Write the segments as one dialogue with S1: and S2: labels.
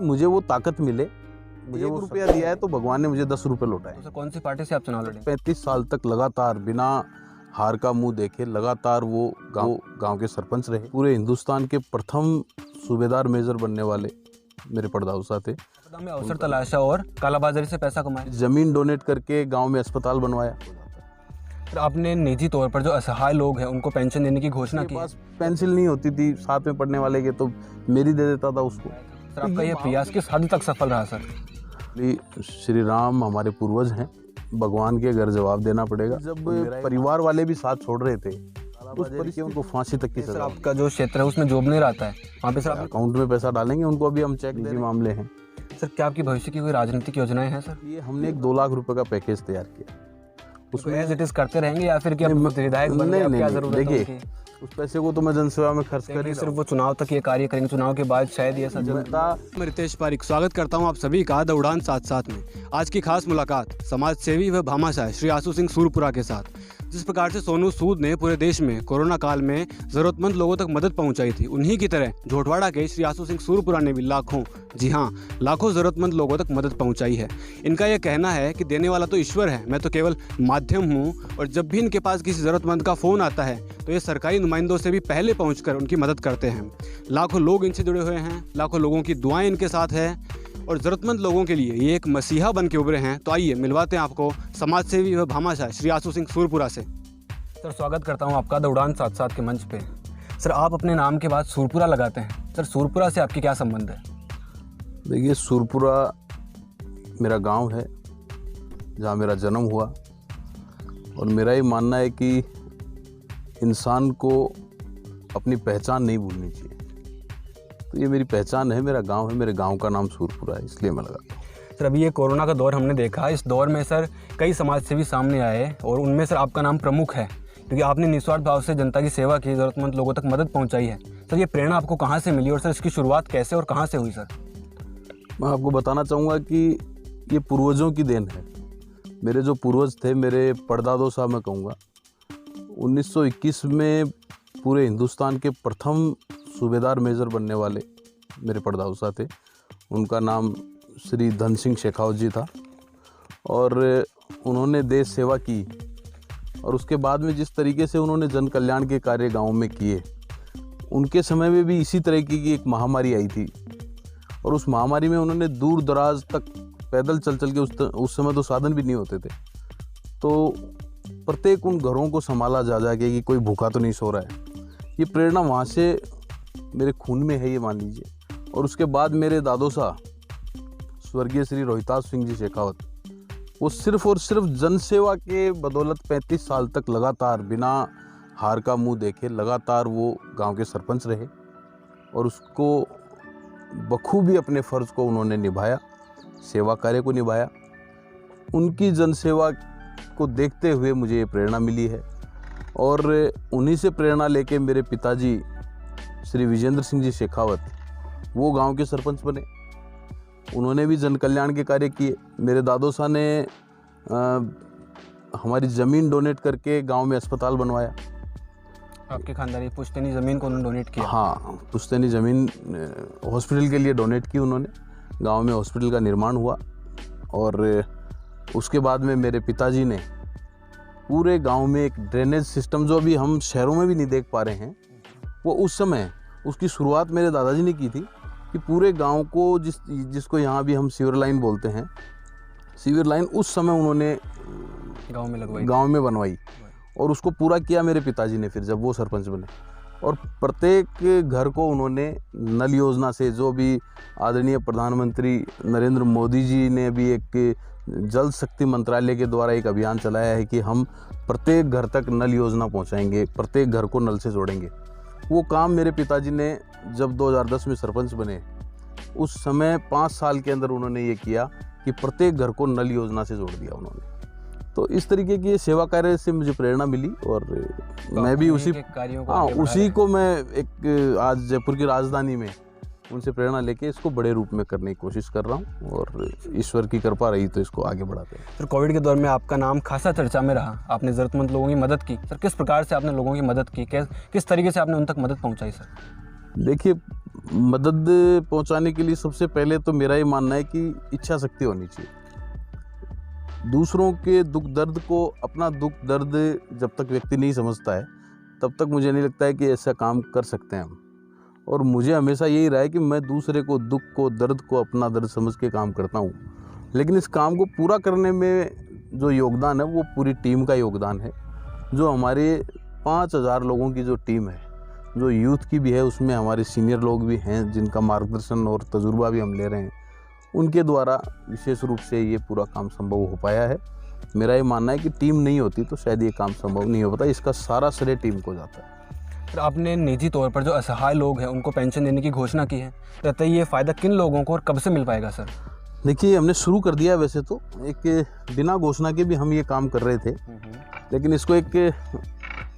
S1: मुझे वो ताकत मिले। मुझे वो रुपया दिया है तो भगवान ने मुझे 10 रुपये लौटाए।
S2: तो सर कौन सी पार्टी से आप चुनाव लड़ेंगे?
S1: 35 साल तक लगातार बिना हार का मुंह देखे लगातार वो गांव के सरपंच रहे। पूरे हिंदुस्तान के प्रथम सूबेदार मेजर बनने वाले मेरे परदाऊसा थे।
S2: में अवसर तलाशा और कालाबाजारी से पैसा कमाया।
S1: जमीन डोनेट करके गांव में अस्पताल बनवाया।
S2: सर आपने निजी तौर पर जो असहाय लोग हैं उनको पेंशन देने की घोषणा की।
S1: पास पेंसिल नहीं होती थी साथ में पढ़ने वाले के, तो मेरी दे देता था उसको।
S2: सर आपका ये प्रयास किस हद तक सफल रहा सर?
S1: श्री राम हमारे पूर्वज हैं, भगवान के घर जवाब देना पड़ेगा। जब परिवार वाले भी साथ छोड़ रहे थे उस पर उनको फांसी तक की सजा।
S2: आपका जो क्षेत्र है उसमें जॉब नहीं रहता है, वहाँ पे सर
S1: अकाउंट में पैसा डालेंगे उनको। अभी हम चेक निजी मामले हैं।
S2: सर क्या आपकी भविष्य की कोई राजनीतिक योजनाएं हैं सर?
S1: ये हमने एक 2 लाख रुपए का पैकेज तैयार किया।
S2: उसमें एज इट इज करते रहेंगे या फिर क्या विधायक बनने की क्या जरूरत है?
S1: देखिए उस पैसे को तो मैं जनसेवा में खर्च करेंगे,
S2: सिर्फ वो चुनाव तक ये कार्य करेंगे, चुनाव के बाद शायद ये
S1: जनता।
S3: मैं रितेश पारिक स्वागत करता हूं आप सभी का द उड़ान साथ साथ में। आज की खास मुलाकात समाज सेवी व भामाशाह श्री आसू सिंह सूरपुरा के साथ। जिस प्रकार से सोनू सूद ने पूरे देश में कोरोना काल में जरूरतमंद लोगों तक मदद पहुंचाई थी, उन्हीं की तरह झोटवाड़ा के श्री आसू सिंह सूरपुरा ने भी लाखों, जी हाँ लाखों जरूरतमंद लोगों तक मदद पहुंचाई है। इनका यह कहना है कि देने वाला तो ईश्वर है, मैं तो केवल माध्यम हूँ। और जब भी इनके पास किसी जरूरतमंद का फ़ोन आता है तो ये सरकारी नुमाइंदों से भी पहले पहुंचकर उनकी मदद करते हैं। लाखों लोग इनसे जुड़े हुए हैं, लाखों लोगों की दुआएं इनके साथ है और ज़रूरतमंद लोगों के लिए ये एक मसीहा बन के उभरे हैं। तो आइए मिलवाते हैं आपको समाज सेवी व भामाशाह श्री आसू सिंह सूरपुरा से।
S2: सर स्वागत करता हूं आपका द उड़ान साथ साथ के मंच पे। सर आप अपने नाम के बाद सूरपुरा लगाते हैं, सर सूरपुरा से आपकी क्या संबंध है?
S1: देखिए सूरपुरा मेरा गांव है जहां मेरा जन्म हुआ और मेरा ये मानना है कि इंसान को अपनी पहचान नहीं भूलनी चाहिए। तो ये मेरी पहचान है, मेरा गांव है, मेरे गांव का नाम सूरपुरा है, इसलिए मैं लगाता हूँ।
S2: सर अभी ये कोरोना का दौर हमने देखा, इस दौर में सर कई समाज सेवी सामने आए और उनमें सर आपका नाम प्रमुख है क्योंकि आपने निस्वार्थ भाव से जनता की सेवा की, ज़रूरतमंद लोगों तक मदद पहुंचाई है। सर ये प्रेरणा आपको कहाँ से मिली और सर इसकी शुरुआत कैसे और कहाँ से हुई सर?
S1: मैं आपको बताना चाहूँगा कि ये पूर्वजों की देन है। मेरे जो पूर्वज थे, मेरे परदादो साहब मैं कहूँगा, 1921 में पूरे हिंदुस्तान के प्रथम सूबेदार मेजर बनने वाले मेरे परदाऊसा थे। उनका नाम श्री धन सिंह शेखावत जी था और उन्होंने देश सेवा की और उसके बाद में जिस तरीके से उन्होंने जन कल्याण के कार्य गांव में किए, उनके समय में भी इसी तरह की एक महामारी आई थी और उस महामारी में उन्होंने दूर दराज तक पैदल चल के उस समय तो साधन भी नहीं होते थे, तो प्रत्येक उन घरों को संभाला जा के कि कोई भूखा तो नहीं सो रहा है। ये प्रेरणा वहाँ से मेरे खून में है, ये मान लीजिए। और उसके बाद मेरे दादो साहब स्वर्गीय श्री रोहितास सिंह जी शेखावत, वो सिर्फ और सिर्फ जनसेवा के बदौलत 35 साल तक लगातार बिना हार का मुंह देखे लगातार वो गांव के सरपंच रहे और उसको बखूबी अपने फ़र्ज़ को उन्होंने निभाया, सेवा कार्य को निभाया। उनकी जनसेवा को देखते हुए मुझे ये प्रेरणा मिली है और उन्हीं से प्रेरणा लेके मेरे पिताजी श्री विजेंद्र सिंह जी शेखावत वो गांव के सरपंच बने। उन्होंने भी जन कल्याण के कार्य किए। मेरे दादो साहब ने हमारी ज़मीन डोनेट करके गांव में अस्पताल बनवाया।
S2: आपके खानदानी पुश्तैनी ज़मीन को उन्होंने डोनेट किया?
S1: हाँ, पुश्तैनी ज़मीन हॉस्पिटल के लिए डोनेट की उन्होंने। गांव में हॉस्पिटल का निर्माण हुआ और उसके बाद में मेरे पिताजी ने पूरे गांव में एक ड्रेनेज सिस्टम जो अभी हम शहरों में भी नहीं देख पा रहे हैं, वो उस समय उसकी शुरुआत मेरे दादाजी ने की थी कि पूरे गांव को जिसको यहाँ भी हम सीवर लाइन बोलते हैं, सीवर लाइन उस समय उन्होंने गांव में बनवाई और उसको पूरा किया मेरे पिताजी ने फिर जब वो सरपंच बने। और प्रत्येक घर को उन्होंने नल योजना से, जो भी आदरणीय प्रधानमंत्री नरेंद्र मोदी जी ने भी एक जल शक्ति मंत्रालय के द्वारा एक अभियान चलाया है कि हम प्रत्येक घर तक नल योजना पहुंचाएंगे, प्रत्येक घर को नल से जोड़ेंगे। वो काम मेरे पिताजी ने जब 2010 में सरपंच बने उस समय 5 साल के अंदर उन्होंने ये किया कि प्रत्येक घर को नल योजना से जोड़ दिया उन्होंने। तो इस तरीके की सेवा कार्य से मुझे प्रेरणा मिली और मैं भी उसी को मैं एक आज जयपुर की राजधानी में उनसे प्रेरणा लेके इसको बड़े रूप में करने की कोशिश कर रहा हूँ और ईश्वर की कृपा रही तो इसको आगे बढ़ाते हैं।
S2: सर कोविड के दौर में आपका नाम खासा चर्चा में रहा, आपने ज़रूरतमंद लोगों की मदद की। सर किस प्रकार से आपने लोगों की मदद की, किस तरीके से आपने उन तक मदद पहुँचाई सर?
S1: देखिए, मदद पहुंचाने के लिए सबसे पहले तो मेरा ये मानना है कि इच्छा शक्ति होनी चाहिए। दूसरों के दुख दर्द को, अपना दुख दर्द जब तक व्यक्ति नहीं समझता है तब तक मुझे नहीं लगता है कि ऐसा काम कर सकते हैं हम। और मुझे हमेशा यही रहा है कि मैं दूसरे को, दुख को, दर्द को अपना दर्द समझ के काम करता हूँ। लेकिन इस काम को पूरा करने में जो योगदान है वो पूरी टीम का योगदान है। जो हमारे 5000 लोगों की जो टीम है, जो यूथ की भी है, उसमें हमारे सीनियर लोग भी हैं जिनका मार्गदर्शन और तजुर्बा भी हम ले रहे हैं, उनके द्वारा विशेष रूप से ये पूरा काम संभव हो पाया है। मेरा ये मानना है कि टीम नहीं होती तो शायद ये काम संभव नहीं हो पाता। इसका सारा श्रेय टीम को जाता है।
S2: सर आपने निजी तौर पर जो असहाय लोग हैं उनको पेंशन देने की घोषणा की है, तो ये फ़ायदा किन लोगों को और कब से मिल पाएगा सर?
S1: देखिए, हमने शुरू कर दिया है। वैसे तो एक बिना घोषणा के भी हम ये काम कर रहे थे, लेकिन इसको एक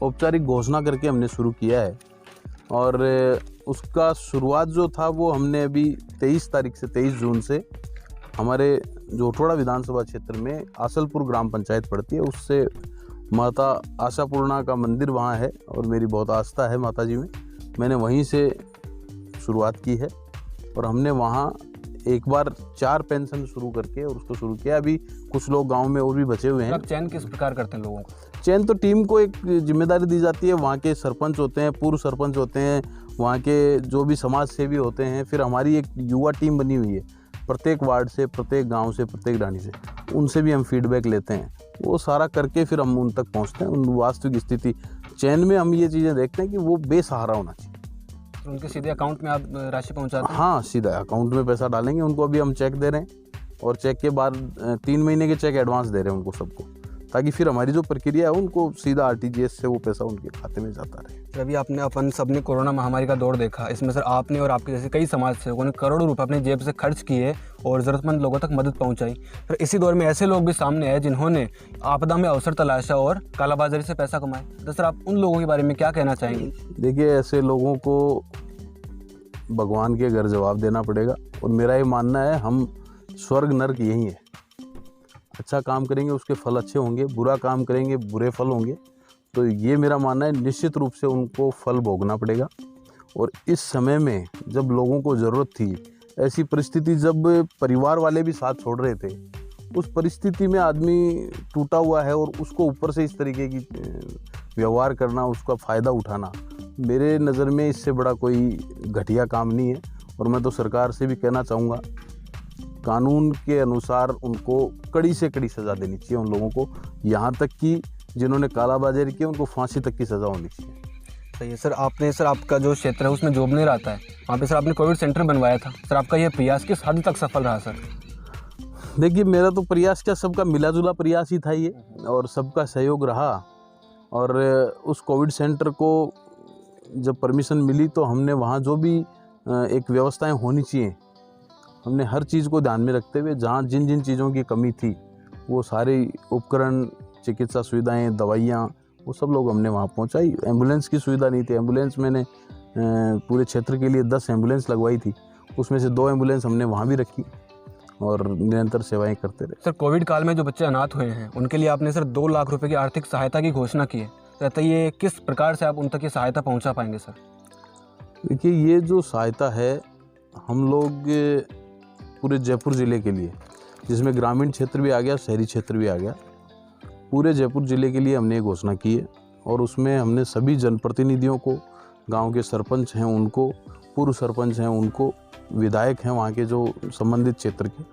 S1: औपचारिक घोषणा करके हमने शुरू किया है। और उसका शुरुआत जो था वो हमने अभी 23 तारीख से 23 जून से हमारे जोटवाड़ा विधानसभा क्षेत्र में आसलपुर ग्राम पंचायत पड़ती है, उससे माता आशापूर्णा का मंदिर वहाँ है और मेरी बहुत आस्था है माता जी में। मैंने वहीं से शुरुआत की है और हमने वहाँ एक बार 4 पेंशन शुरू करके और उसको शुरू किया। अभी कुछ लोग गांव में और भी बचे हुए हैं।
S2: आप चयन किस प्रकार करते हैं लोगों को?
S1: चयन तो टीम को एक जिम्मेदारी दी जाती है। वहाँ के सरपंच होते हैं, पूर्व सरपंच होते हैं, वहाँ के जो भी समाज सेवी होते हैं। फिर हमारी एक युवा टीम बनी हुई है, प्रत्येक वार्ड से, प्रत्येक गांव से, प्रत्येक ढाणी से, उनसे भी हम फीडबैक लेते हैं। वो सारा करके फिर हम उन तक पहुँचते हैं। उन वास्तविक स्थिति चयन में हम ये चीज़ें देखते हैं कि वो बेसहारा होना चाहिए।
S2: तो उनके सीधे अकाउंट में आप राशि पहुंचाते हैं?
S1: हाँ, सीधा अकाउंट में पैसा डालेंगे। उनको अभी हम चेक दे रहे हैं और चेक के बाद 3 महीने के चेक एडवांस दे रहे हैं उनको सबको, ताकि फिर हमारी जो प्रक्रिया है उनको सीधा आरटीजीएस से वो पैसा उनके खाते में जाता रहे।
S2: सर अभी आपने अपन सबने कोरोना महामारी का दौर देखा, इसमें सर आपने और आपके जैसे कई समाज सेवकों ने करोड़ों रुपए अपने जेब से खर्च किए और ज़रूरतमंद लोगों तक मदद पहुंचाई। फिर इसी दौर में ऐसे लोग भी सामने आए जिन्होंने आपदा में अवसर तलाशा और कालाबाजारी से पैसा कमाए। तो सर आप उन लोगों के बारे में क्या कहना चाहेंगे?
S1: देखिए, ऐसे लोगों को भगवान के घर जवाब देना पड़ेगा। और मेरा ये मानना है, हम स्वर्ग नर्क यही है। अच्छा काम करेंगे उसके फल अच्छे होंगे, बुरा काम करेंगे बुरे फल होंगे। तो ये मेरा मानना है, निश्चित रूप से उनको फल भोगना पड़ेगा। और इस समय में जब लोगों को ज़रूरत थी, ऐसी परिस्थिति जब परिवार वाले भी साथ छोड़ रहे थे, उस परिस्थिति में आदमी टूटा हुआ है और उसको ऊपर से इस तरीके की व्यवहार करना, उसका फ़ायदा उठाना, मेरे नज़र में इससे बड़ा कोई घटिया काम नहीं है। और मैं तो सरकार से भी कहना चाहूँगा, कानून के अनुसार उनको कड़ी से कड़ी सज़ा देनी चाहिए उन लोगों को। यहाँ तक कि जिन्होंने कालाबाजारी की उनको फांसी तक की सज़ा होनी चाहिए।
S2: सही है सर। आपने सर आपका जो क्षेत्र है उसमें जोबनेर आता है, वहाँ पे सर आपने कोविड सेंटर बनवाया था। सर आपका यह प्रयास किस हद तक सफल रहा सर?
S1: देखिए, मेरा तो प्रयास क्या, सबका मिलाजुला प्रयास ही था ये, और सबका सहयोग रहा। और उस कोविड सेंटर को जब परमिशन मिली तो हमने वहाँ जो भी एक व्यवस्थाएं होनी चाहिए, हमने हर चीज़ को ध्यान में रखते हुए जहाँ जिन जिन चीज़ों की कमी थी वो सारे उपकरण, चिकित्सा सुविधाएं, दवाइयाँ, वो सब लोग हमने वहाँ पहुँचाई। एम्बुलेंस की सुविधा नहीं थी, एम्बुलेंस मैंने पूरे क्षेत्र के लिए 10 एम्बुलेंस लगवाई थी, उसमें से 2 एम्बुलेंस हमने वहाँ भी रखी और निरंतर सेवाएं करते रहे।
S2: सर कोविड काल में जो बच्चे अनाथ हुए हैं उनके लिए आपने सर 2 लाख रुपए की आर्थिक सहायता की घोषणा की है। तो ये किस प्रकार से आप उन तक ये सहायता पहुंचा पाएंगे सर?
S1: देखिए, ये जो सहायता है हम लोग पूरे जयपुर ज़िले के लिए, जिसमें ग्रामीण क्षेत्र भी आ गया, शहरी क्षेत्र भी आ गया, पूरे जयपुर ज़िले के लिए हमने ये घोषणा की है। और उसमें हमने सभी जनप्रतिनिधियों को, गांव के सरपंच हैं उनको, पूर्व सरपंच हैं उनको, विधायक हैं वहाँ के जो संबंधित क्षेत्र के,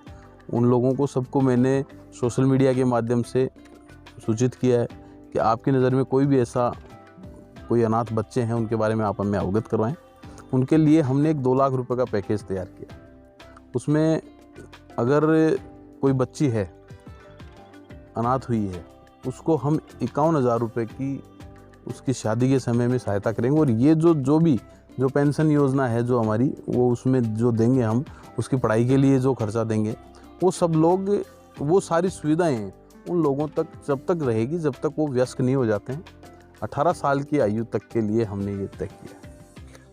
S1: उन लोगों को सबको मैंने सोशल मीडिया के माध्यम से सूचित किया है कि आपकी नज़र में कोई भी ऐसा कोई अनाथ बच्चे हैं उनके बारे में आप हमें अवगत करवाएं। उनके लिए हमने एक 2 लाख रुपए का पैकेज तैयार किया। उसमें अगर कोई बच्ची है, अनाथ हुई है, उसको हम 51,000 रुपये की उसकी शादी के समय में सहायता करेंगे। और ये जो पेंशन योजना है जो हमारी, वो उसमें जो देंगे हम, उसकी पढ़ाई के लिए जो खर्चा देंगे, वो सब लोग, वो सारी सुविधाएं उन लोगों तक जब तक रहेगी जब तक वो वयस्क नहीं हो जाते हैं। 18 साल की आयु तक के लिए हमने ये तय किया।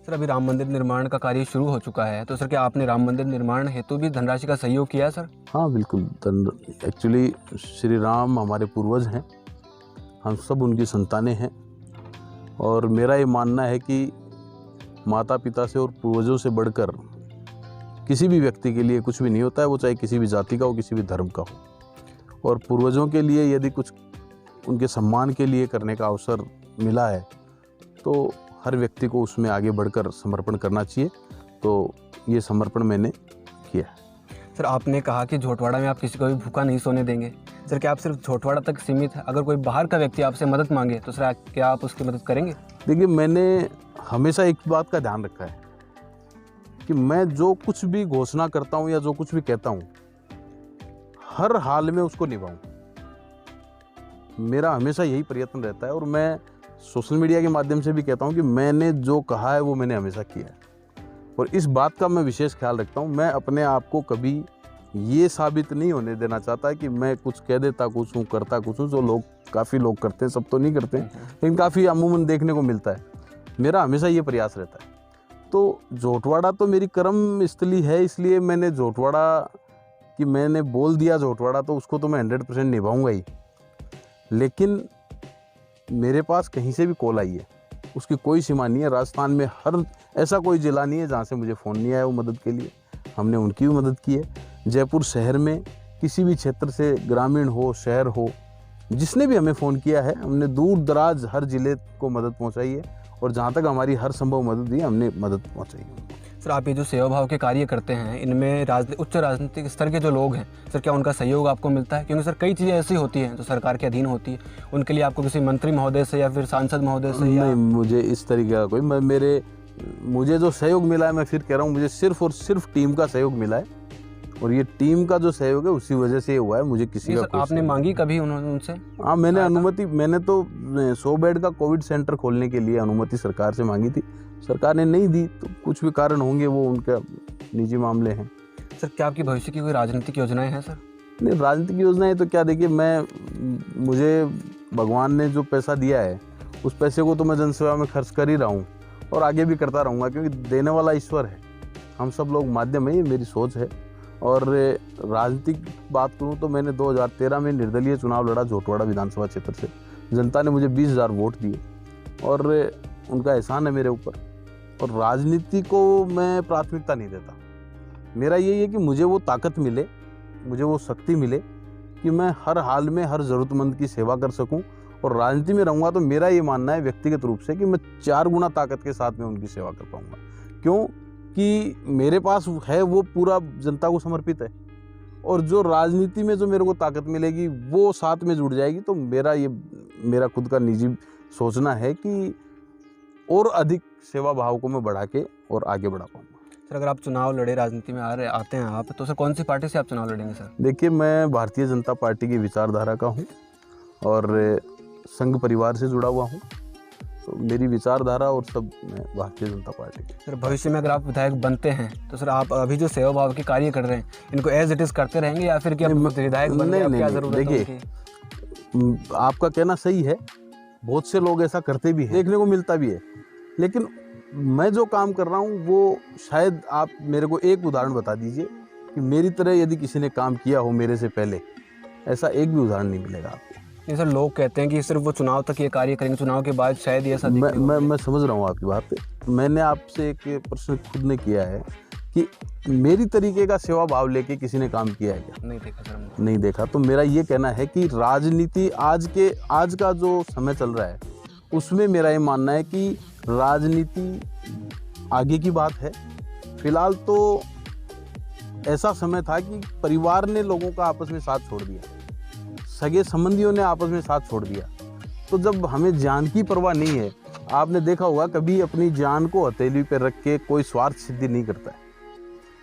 S2: सर अभी राम मंदिर निर्माण का कार्य शुरू हो चुका है, तो सर क्या आपने राम मंदिर निर्माण हेतु भी धनराशि का सहयोग किया है सर?
S1: हाँ बिल्कुल। एक्चुअली श्री राम हमारे पूर्वज हैं, हम सब उनकी संतानें हैं। और मेरा ये मानना है कि माता पिता से और पूर्वजों से बढ़कर किसी भी व्यक्ति के लिए कुछ भी नहीं होता है, वो चाहे किसी भी जाति का हो, किसी भी धर्म का हो। और पूर्वजों के लिए यदि कुछ उनके सम्मान के लिए करने का अवसर मिला है तो हर व्यक्ति को उसमें आगे बढ़कर समर्पण करना चाहिए। तो ये समर्पण मैंने किया।
S2: सर आपने कहा कि झोटवाड़ा में आप किसी को भी भूखा नहीं सोने देंगे। सर क्या आप सिर्फ झोटवाड़ा तक सीमित है? अगर कोई बाहर का व्यक्ति आपसे मदद मांगे तो सर क्या आप उसकी मदद करेंगे?
S1: देखिए, मैंने हमेशा एक बात का ध्यान रखा है कि मैं जो कुछ भी घोषणा करता हूँ या जो कुछ भी कहता हूँ, हर हाल में उसको निभाऊं। मेरा हमेशा यही प्रयत्न रहता है और मैं सोशल मीडिया के माध्यम से भी कहता हूँ कि मैंने जो कहा है वो मैंने हमेशा किया है। और इस बात का मैं विशेष ख्याल रखता हूँ। मैं अपने आप को कभी ये साबित नहीं होने देना चाहता कि मैं कुछ कह देता कुछ हूँ, करता कुछ हूँ। जो लोग, काफ़ी लोग करते हैं, सब तो नहीं करते, लेकिन काफ़ी अमूमन देखने को मिलता है। मेरा हमेशा ये प्रयास रहता है। तो झोटवाड़ा तो मेरी कर्म स्थली है, इसलिए मैंने झोटवाड़ा कि मैंने बोल दिया झोटवाड़ा, तो उसको तो मैं 100% निभाऊंगा ही। लेकिन मेरे पास कहीं से भी कॉल आई है, उसकी कोई सीमा नहीं है। राजस्थान में हर ऐसा कोई ज़िला नहीं है जहाँ से मुझे फ़ोन नहीं आया वो मदद के लिए। हमने उनकी भी मदद की है। जयपुर शहर में किसी भी क्षेत्र से, ग्रामीण हो, शहर हो, जिसने भी हमें फ़ोन किया है, हमने दूर दराज हर ज़िले को मदद पहुँचाई है। और जहाँ तक हमारी हर संभव मदद दी, हमने मदद पहुँचाई है।
S2: सर आप ये जो सेवा भाव के कार्य करते हैं, इनमें उच्च राजनीतिक स्तर के जो लोग हैं सर, क्या उनका सहयोग आपको मिलता है? क्योंकि सर कई चीज़ें ऐसी होती हैं जो सरकार के अधीन होती है, उनके लिए आपको किसी मंत्री महोदय से या फिर सांसद महोदय से
S1: नहीं, मुझे इस तरीके का कोई, मुझे जो सहयोग मिला है, मैं फिर कह रहा हूँ, मुझे सिर्फ और सिर्फ टीम का सहयोग मिला है। और ये टीम का जो सहयोग है उसी वजह से हुआ है। मुझे किसी का कोई
S2: आपने मांगी कभी उनसे?
S1: हाँ, मैंने अनुमति, मैंने तो 100 बेड का कोविड सेंटर खोलने के लिए अनुमति सरकार से मांगी थी। सरकार ने नहीं दी, तो कुछ भी कारण होंगे, वो उनका निजी मामले हैं।
S2: सर क्या आपकी भविष्य की कोई राजनीतिक योजनाएं हैं सर?
S1: नहीं, राजनीतिक योजनाएं तो क्या, देखिए, मुझे भगवान ने जो पैसा दिया है उस पैसे को तो मैं जनसेवा में खर्च कर ही रहा हूँ और आगे भी करता रहूँगा, क्योंकि देने वाला ईश्वर है, हम सब लोग माध्यम है। ये मेरी सोच है। और राजनीतिक बात करूँ तो मैंने 2013 में निर्दलीय चुनाव लड़ा झोटवाड़ा विधानसभा क्षेत्र से। जनता ने मुझे 20,000 वोट दिए और उनका एहसान है मेरे ऊपर। और राजनीति को मैं प्राथमिकता नहीं देता। मेरा यही है कि मुझे वो ताकत मिले, मुझे वो शक्ति मिले कि मैं हर हाल में हर ज़रूरतमंद की सेवा कर सकूं। और राजनीति में रहूँगा तो मेरा ये मानना है व्यक्तिगत रूप से कि मैं 4 गुना ताकत के साथ में उनकी सेवा कर पाऊँगा, क्योंकि मेरे पास है वो पूरा जनता को समर्पित है। और जो राजनीति में जो मेरे को ताकत मिलेगी वो साथ में जुड़ जाएगी। तो मेरा खुद का निजी सोचना है कि और अधिक सेवा भाव को मैं बढ़ा के और आगे बढ़ा पाऊँगा।
S2: सर अगर आप चुनाव लड़े, राजनीति में आते हैं आप, तो सर कौन सी पार्टी से आप चुनाव लड़ेंगे सर?
S1: देखिए, मैं भारतीय जनता पार्टी की विचारधारा का हूँ और संघ परिवार से जुड़ा हुआ हूँ। तो मेरी विचारधारा और सब मैं भारतीय जनता पार्टी की।
S2: सर भविष्य में अगर आप विधायक बनते हैं तो सर आप अभी जो सेवा भाव के कार्य कर रहे हैं इनको एज इट इज़ करते रहेंगे या फिर क्या विधायक बनने की क्या ज़रूरत है?
S1: देखिए, आपका कहना सही है, बहुत से लोग ऐसा करते भी हैं, देखने को मिलता भी है। लेकिन मैं जो काम कर रहा हूँ वो शायद आप मेरे को एक उदाहरण बता दीजिए कि मेरी तरह यदि किसी ने काम किया हो मेरे से पहले, ऐसा एक भी उदाहरण नहीं मिलेगा आपको।
S2: नहीं सर, लोग कहते हैं कि सिर्फ वो चुनाव तक ये कार्य करेंगे, चुनाव के बाद शायद ये ऐसा
S1: मैं समझ रहा हूँ आपकी बात। मैंने आपसे एक प्रश्न खुद ने किया है कि मेरी तरीके का सेवा भाव लेके किसी ने काम किया है क्या?
S2: नहीं देखा सर,
S1: नहीं देखा। तो मेरा ये कहना है कि राजनीति आज का जो समय चल रहा है उसमें मेरा ये मानना है कि राजनीति आगे की बात है। फिलहाल तो ऐसा समय था कि परिवार ने लोगों का आपस में साथ छोड़ दिया, सगे संबंधियों ने आपस में साथ छोड़ दिया। तो जब हमें जान की परवाह नहीं है, आपने देखा होगा कभी अपनी जान को हथेली पर रख के कोई स्वार्थ सिद्धि नहीं करता है।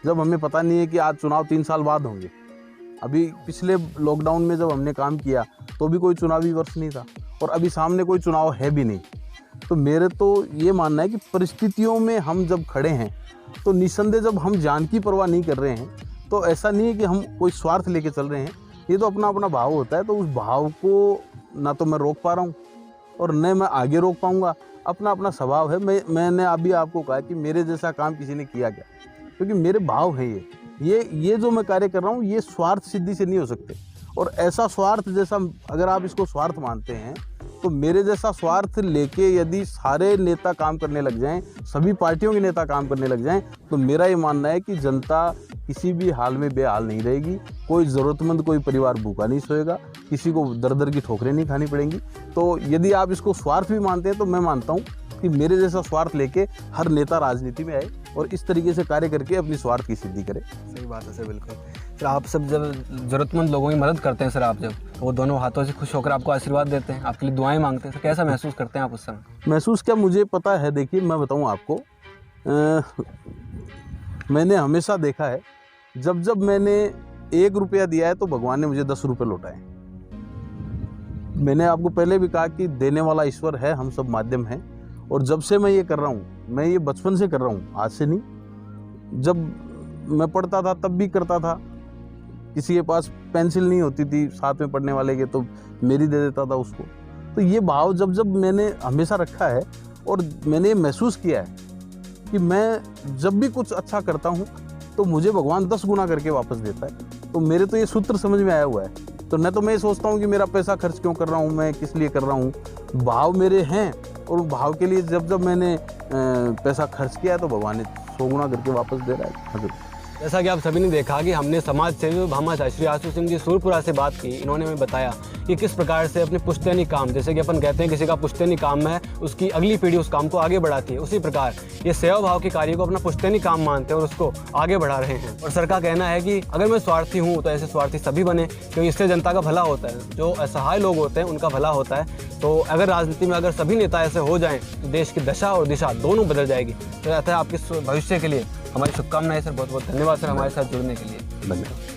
S1: जब हमें पता नहीं है कि आज चुनाव 3 साल बाद होंगे, अभी पिछले लॉकडाउन में जब हमने काम किया तो भी कोई चुनावी वर्ष नहीं था और अभी सामने कोई चुनाव है भी नहीं। तो मेरे तो ये मानना है कि परिस्थितियों में हम जब खड़े हैं तो निस्संदेह जब हम जान की परवाह नहीं कर रहे हैं तो ऐसा नहीं है कि हम कोई स्वार्थ लेके चल रहे हैं। ये तो अपना अपना भाव होता है। तो उस भाव को ना तो मैं रोक पा रहा हूँ और न मैं आगे रोक पाऊँगा। अपना अपना स्वभाव है। मैंने अभी आपको कहा कि मेरे जैसा काम किसी ने किया क्या, क्योंकि मेरे भाव है ये जो मैं कार्य कर रहा हूँ ये स्वार्थ सिद्धि से नहीं हो सकते। और ऐसा स्वार्थ जैसा अगर आप इसको स्वार्थ मानते हैं तो मेरे जैसा स्वार्थ लेके यदि सारे नेता काम करने लग जाएं, सभी पार्टियों के नेता काम करने लग जाएं, तो मेरा ये मानना है कि जनता किसी भी हाल में बेहाल नहीं रहेगी। कोई ज़रूरतमंद, कोई परिवार भूखा नहीं सोएगा, किसी को दर दर की ठोकरें नहीं खानी पड़ेंगी। तो यदि आप इसको स्वार्थ भी मानते हैं तो मैं मानता हूँ कि मेरे जैसा स्वार्थ लेके हर नेता राजनीति में आए और इस तरीके से कार्य करके अपनी स्वार्थ की सिद्धि करे।
S2: सही बात है सर, बिल्कुल। सर आप सब जब ज़रूरतमंद लोगों की मदद करते हैं सर, आप जब तो वो दोनों हाथों से खुश होकर आपको आशीर्वाद देते हैं, आपके लिए दुआएं मांगते हैं, तो कैसा महसूस करते हैं आप उस समय?
S1: महसूस क्या, मुझे पता है। देखिए मैं बताऊं आपको, मैंने हमेशा देखा है जब जब मैंने 1 रुपया दिया है तो भगवान ने मुझे 10 रुपये लौटाए। मैंने आपको पहले भी कहा कि देने वाला ईश्वर है, हम सब माध्यम हैं। और जब से मैं ये कर रहा हूँ, मैं ये बचपन से कर रहा हूँ, आज से नहीं। जब मैं पढ़ता था तब भी करता था। किसी के पास पेंसिल नहीं होती थी साथ में पढ़ने वाले के, तो मेरी दे देता था उसको। तो ये भाव जब जब मैंने हमेशा रखा है और मैंने ये महसूस किया है कि मैं जब भी कुछ अच्छा करता हूँ तो मुझे भगवान 10 गुना करके वापस देता है। तो मेरे तो ये सूत्र समझ में आया हुआ है। तो न तो मैं सोचता हूँ कि मेरा पैसा खर्च क्यों कर रहा हूँ, मैं किस लिए कर रहा हूँ। भाव मेरे हैं और भाव के लिए जब जब मैंने पैसा खर्च किया है तो भगवान ने 100 गुना करके वापस दे रहा है। हजूर,
S3: जैसा कि आप सभी ने देखा कि हमने समाज सेवी भामाशाह श्री आशु सिंह जी सूरपुरा से बात की। इन्होंने हमें बताया कि किस प्रकार से अपने पुश्तैनी काम, जैसे कि अपन कहते हैं किसी का पुश्तैनी काम है, उसकी अगली पीढ़ी उस काम को आगे बढ़ाती है, उसी प्रकार ये सेवा भाव के कार्य को अपना पुश्तैनी काम मानते हैं और उसको आगे बढ़ा रहे हैं। और सर का कहना है कि अगर मैं स्वार्थी हूँ तो ऐसे स्वार्थी सभी बने, क्योंकि इससे जनता का भला होता है, जो असहाय लोग होते हैं उनका भला होता है। तो अगर राजनीति में अगर सभी नेता ऐसे हो जाएं तो देश की दशा और दिशा दोनों बदल जाएगी। तो रहता है आपके भविष्य के लिए हमारी शुभकामनाएं सर। बहुत बहुत धन्यवाद सर हमारे साथ जुड़ने के लिए।
S1: धन्यवाद।